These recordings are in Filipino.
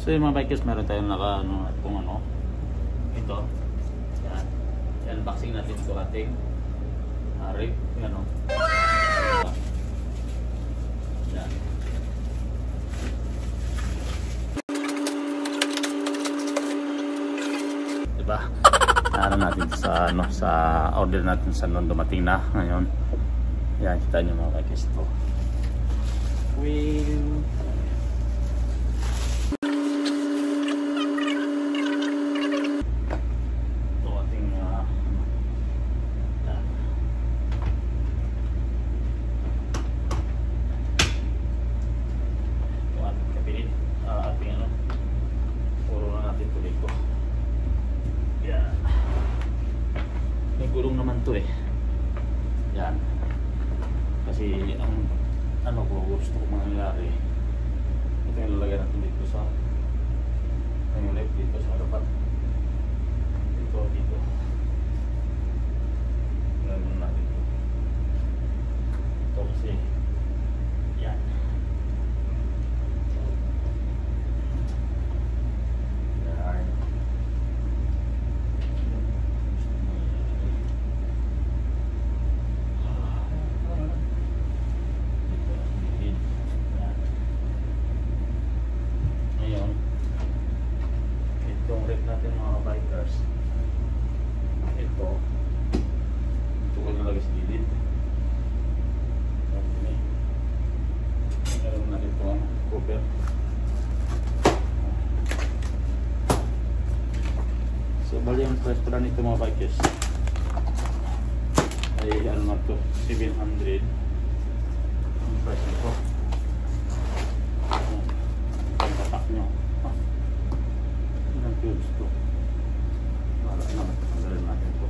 So yung mga bikers, meron tayong naka ano, kung ano ito, yan, unboxing natin ito ating rip, yan o, yan. Diba, naran natin sa ano, sa order natin sa nung dumating na ngayon. Yan, kita nyo mga bikers ito. Wheel. Gulong naman to eh. Yan. Kasi ang ano ko gusto ko mangyari. Ito yung lalagyan natin dito sa yung left dito sa harapan. Dito. Ganun natin. Ito kasi yan. Natin mga bikers, ito ko nalagay sa gilid. Meron natin ito ang cover. So bali yung price pala nito mga bikers ay ano na ito, 700 ang price nito. Ang tatak nyo ang tubes ko. Wala naman. Tanggalin natin ito.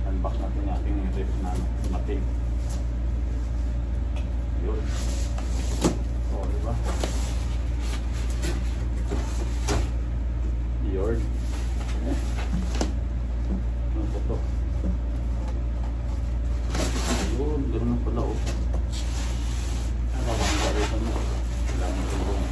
Unbox natin yung ating rip na mating. Yun. O, diba? Yun. Ano po ito? Gano'n na pala o. Ano ba ang galitan mo? Kailangan tulong.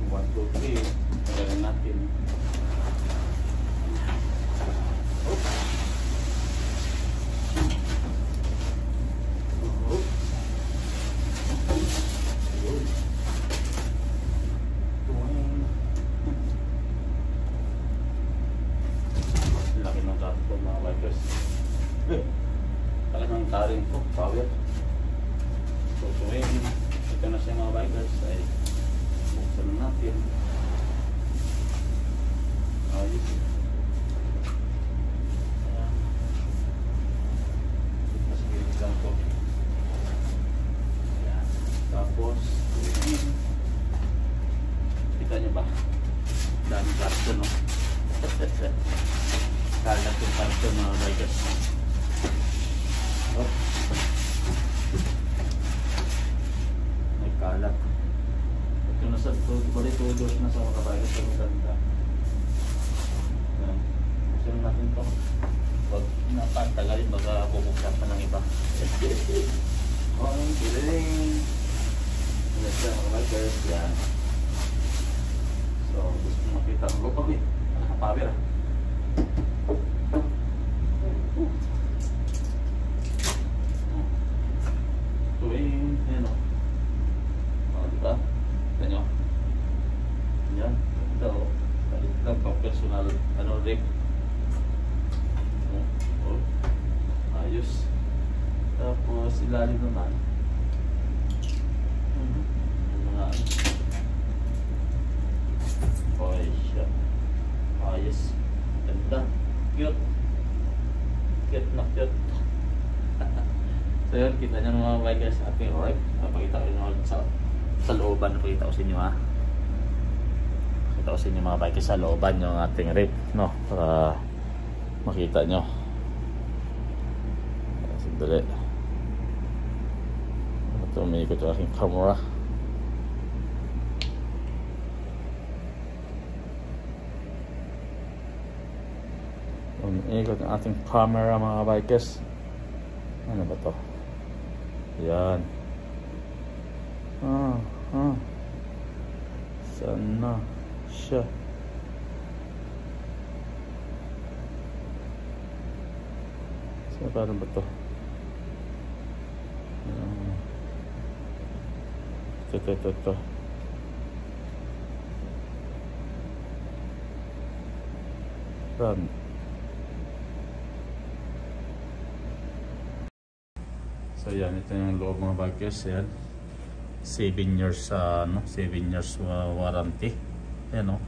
One, two, three. Tagalan natin. Mga bikers, talagang taring po, power. So tuwing ito na siya mga bikers ay buksan natin. Ayos. Ayan. Mas gilid lang po. Ayan. Tapos tuwing kita nyo ba? Daming karton no? Kalat yung karton mga bikers. Oh. May kalat. Ito na sa tulos na sa mga bikers. Ang ganda. Buksan natin ito. Huwag napatagalin. Baga bubuksan pa ng iba. Oh, kiling. Ito mga bikers. Yan. So gusto makita ang loob. Power ah. Tuwing, yan o. Diba? Ito nyo. Yan. Ito o. Balik lang pang personal. Ano, rig. Ayos. Tapos, ilalim naman. Mga ano. Oy, siya. Ayos. Ganda. Cute. Cute na cute. So yun, kita nyo mga bikers ating rip. Napakita ko nyo sa looban. Napakita ko sa inyo ha. Napakita ko sa inyo mga bikers sa looban yung ating rip, no? Para makita nyo. Sandali. Ito, umiikot yung aking camera. Umiikot yung ating camera mga bikers. Ano ba to? Yan. Saan na siya? So, paano ba to? Ito. Run. So yan, ito yung loob mga bikers. Yan, 7 years 7 years warranty. Yan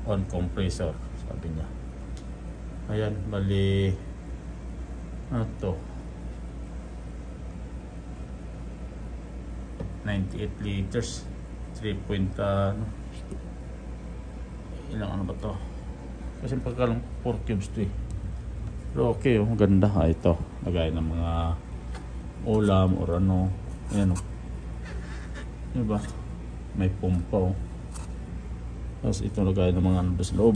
on compressor sabi niya. Ayan, bali ano to, 98 liters, 3 point ilang ano ba to, kasi pagkalang 4 cubes to eh. Pero okay, maganda. Ito, lagay ng mga ulam or ano. Ayan diba, may pumpa tapos ito lagay ng mga ano sa loob.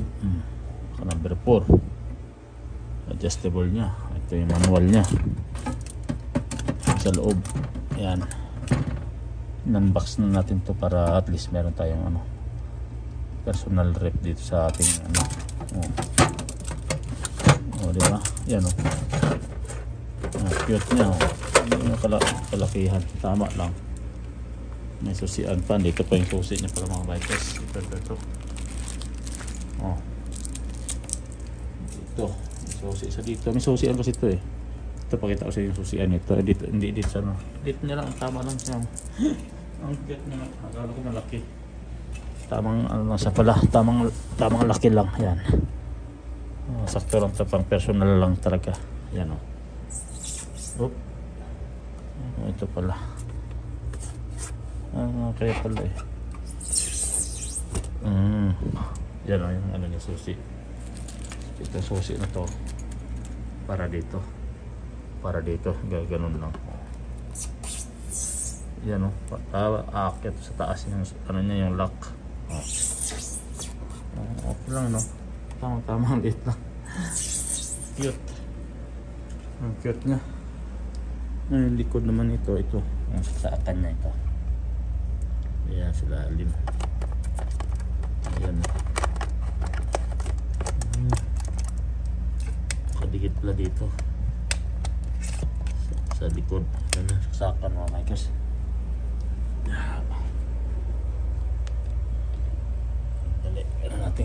Number 4, adjustable nya. Ito yung manual nya sa loob. Ayan, in-unbox na natin to para at least meron tayong personal rep dito sa ating diba? Yan cute nya yung kalakihan, tama lang. May susian pa, dito pa yung susi nya para mga bikers. Ito ito, may susi sa dito. May susian kasi ito eh. Ito, pakita ko sa yung susian ito. Dito, hindi dito sa dito nila lang, tama lang siya. Ang cute niya, akala ko malaki. Tamang ano lang sa pala, tamang laki lang. Yan, sakto lang ito, pang personal lang talaga. Yan ito pala. Kaya pala eh. Yan yung ano niya, susi. Ito susi na to para dito ganoon lang. Yan aakyat sa taas yung ano niya, yung lock. Okay lang tama liit lang. Cute. Ang cute niya. Yung likod naman ito yung sasaakan niya ito. Ayan, sa lalim. Ayan. Kadikit pala dito. Sa likod. Ayan, sasakan mga bikers. Dali,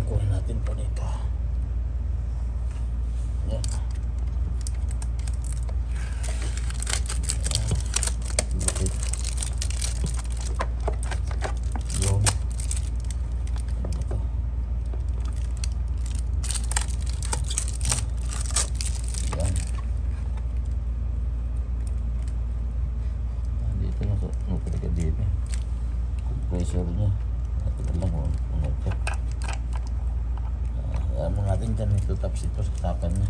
kunin natin po dito. Ayan. Compressor nya ito lang ito. Alam natin dyan ito, tapos ito saksakan nya.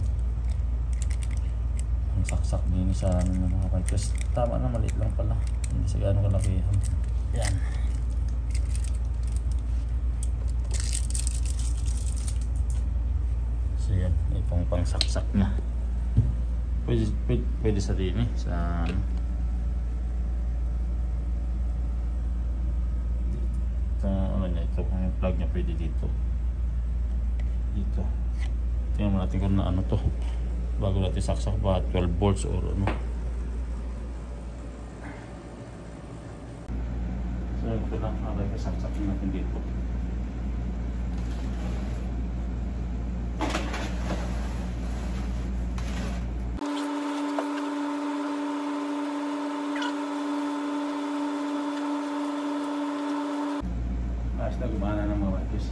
Ang saksak din sa mga bikers. Tama na, maliit lang pala, hindi sa gano'ng kalakihan. Yan. So yan, itong pang saksak nya. Pwede sa din sa ito yung plug nya, pwede dito. Tingnan natin kung na ano to bago natin saksak ba 12 volts or ano. So ito lang, saksak natin dito. Na gumana ng mga bikers.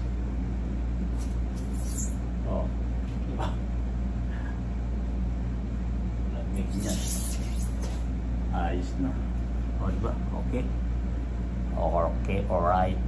Diba? Lamig niya. Ayos na. Diba? Okay. Okay, alright.